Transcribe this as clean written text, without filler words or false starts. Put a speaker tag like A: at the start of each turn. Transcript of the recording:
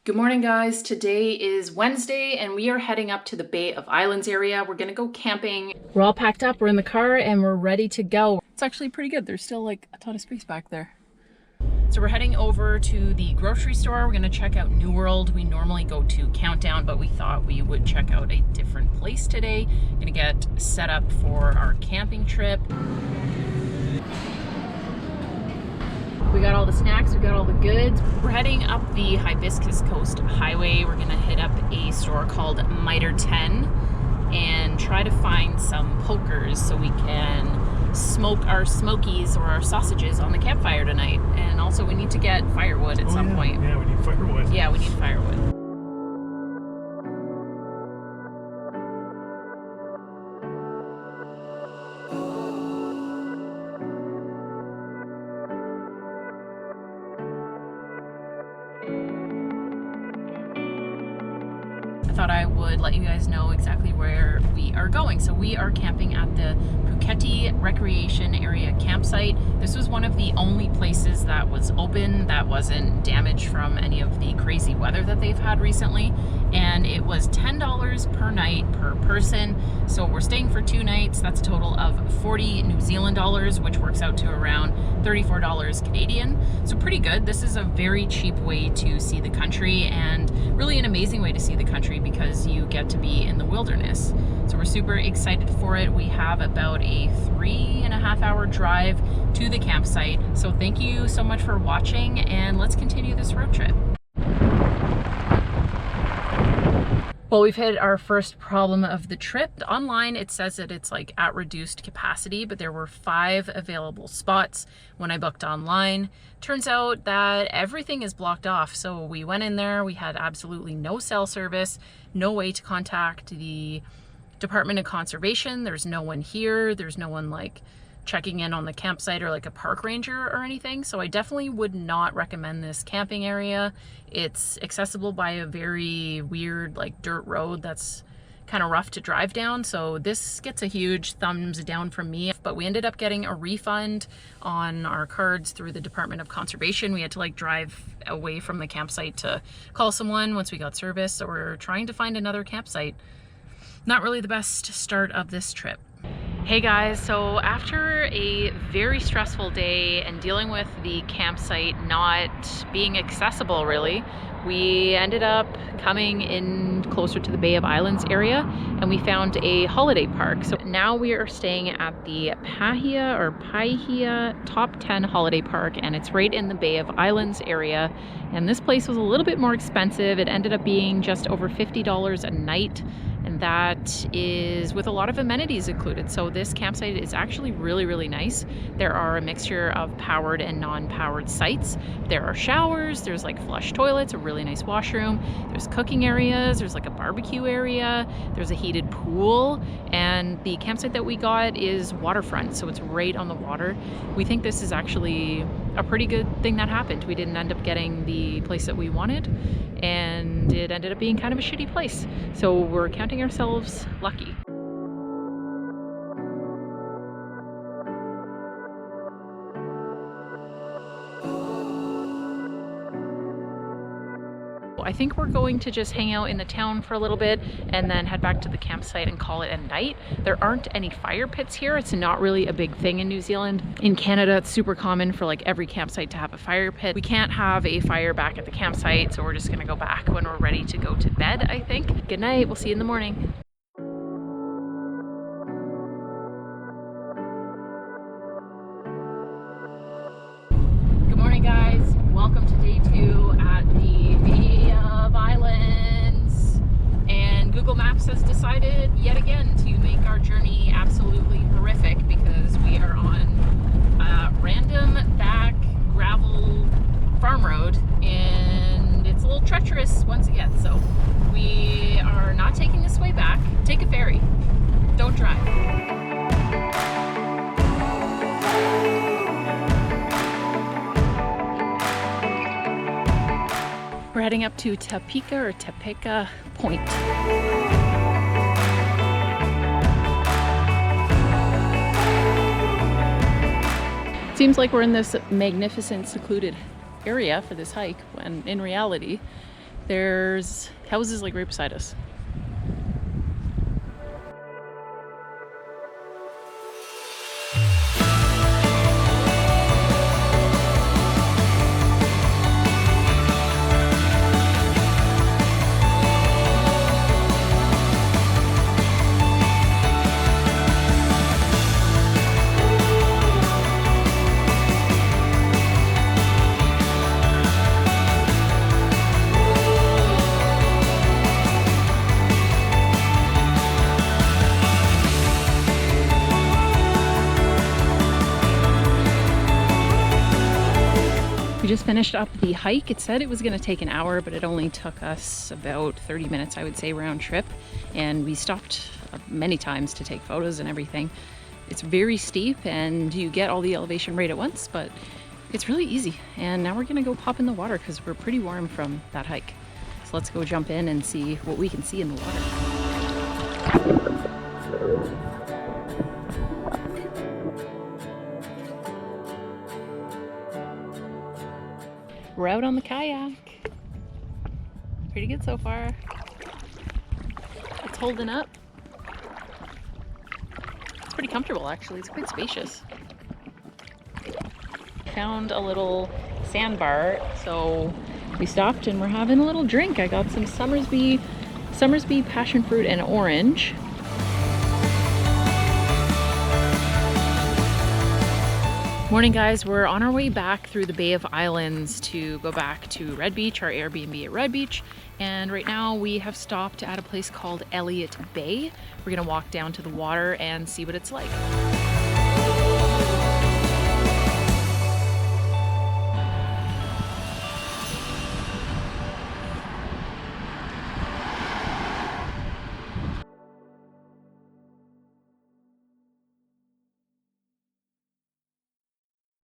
A: Good morning, guys. Today is Wednesday and we are heading up to the Bay of Islands area. We're gonna go camping. We're all packed up, we're in the car and we're ready to go. It's actually pretty good. There's still like a ton of space back there. So we're heading over to the grocery store. We're gonna check out New World. We normally go to Countdown, but we thought we would check out a different place today. Gonna get set up for our camping trip. We got all the snacks, we got all the goods. We're heading up the Hibiscus Coast Highway. We're gonna hit up a store called Miter 10 and try to find some pokers so we can smoke our smokies or our sausages on the campfire tonight. And also we need to get firewood at some point.
B: Yeah, we need firewood.
A: Yeah, we need firewood. Thought I would let you guys know exactly where we are going. So we are camping at the Puketi Recreation Area campsite. This was one of the only places that was open that wasn't damaged from any of the crazy weather that they've had recently. And it was $10 per night per person. So we're staying for 2 nights. That's a total of 40 New Zealand dollars, which works out to around $34 Canadian. So pretty good. This is a very cheap way to see the country and really an amazing way to see the country because you get to be in the wilderness. So we're super excited for it. We have about a 3.5 hour drive to the campsite. So thank you so much for watching and let's continue this road trip. Well, we've hit our first problem of the trip. Online, it says that it's like at reduced capacity, but there were 5 available spots when I booked online. Turns out that everything is blocked off. So we went in there, we had absolutely no cell service, no way to contact the Department of Conservation. There's no one here. There's no one like checking in on the campsite or like a park ranger or anything. So I definitely would not recommend this camping area. It's accessible by a very weird like dirt road that's kind of rough to drive down. So this gets a huge thumbs down from me, but we ended up getting a refund on our cards through the Department of Conservation. We had to like drive away from the campsite to call someone once we got service. So we're trying to find another campsite. Not really the best start of this trip. Hey guys, so after a very stressful day and dealing with the campsite not being accessible really, we ended up coming in closer to the Bay of Islands area and we found a holiday park. So now we are staying at the Paihia Top 10 Holiday Park and it's right in the Bay of Islands area. And this place was a little bit more expensive. It ended up being just over $50 a night. And that is with a lot of amenities included. So this campsite is actually really, really nice. There are a mixture of powered and non-powered sites. There are showers, there's like flush toilets, a really nice washroom, there's cooking areas, there's like a barbecue area, there's a heated pool, and the campsite that we got is waterfront, so it's right on the water. We think this is actually a pretty good thing that happened. We didn't end up getting the place that we wanted, and it ended up being kind of a shitty place. So we're counting ourselves lucky. I think we're going to just hang out in the town for a little bit and then head back to the campsite and call it a night. There aren't any fire pits here. It's not really a big thing in New Zealand. In Canada, it's super common for like every campsite to have a fire pit. We can't have a fire back at the campsite, so we're just gonna go back when we're ready to go to bed, I think. Good night, we'll see you in the morning. Good morning, guys. Welcome to day 2 at the Bay of Islands. And Google Maps has decided yet again to make our journey absolutely horrific because we are on a random back gravel farm road and it's a little treacherous once again. So we are not taking this way back. Take a ferry. Don't drive. We're heading up to Tepeka Point. Seems like we're in this magnificent secluded area for this hike when in reality There's houses like right beside us. We just finished up the hike. It said it was gonna take an hour, but it only took us about 30 minutes, I would say, round trip. And we stopped many times to take photos and everything. It's very steep and you get all the elevation right at once, but it's really easy. And now we're gonna go pop in the water because we're pretty warm from that hike. So let's go jump in and see what we can see in the water. We're out on the kayak. Pretty good so far. It's holding up. It's pretty comfortable actually, it's quite spacious. Found a little sandbar, so we stopped and we're having a little drink. I got some Summersby passion fruit and orange. Morning guys, we're on our way back through the Bay of Islands to go back to Red Beach, our Airbnb at Red Beach. And right now we have stopped at a place called Elliott Bay. We're gonna walk down to the water and see what it's like.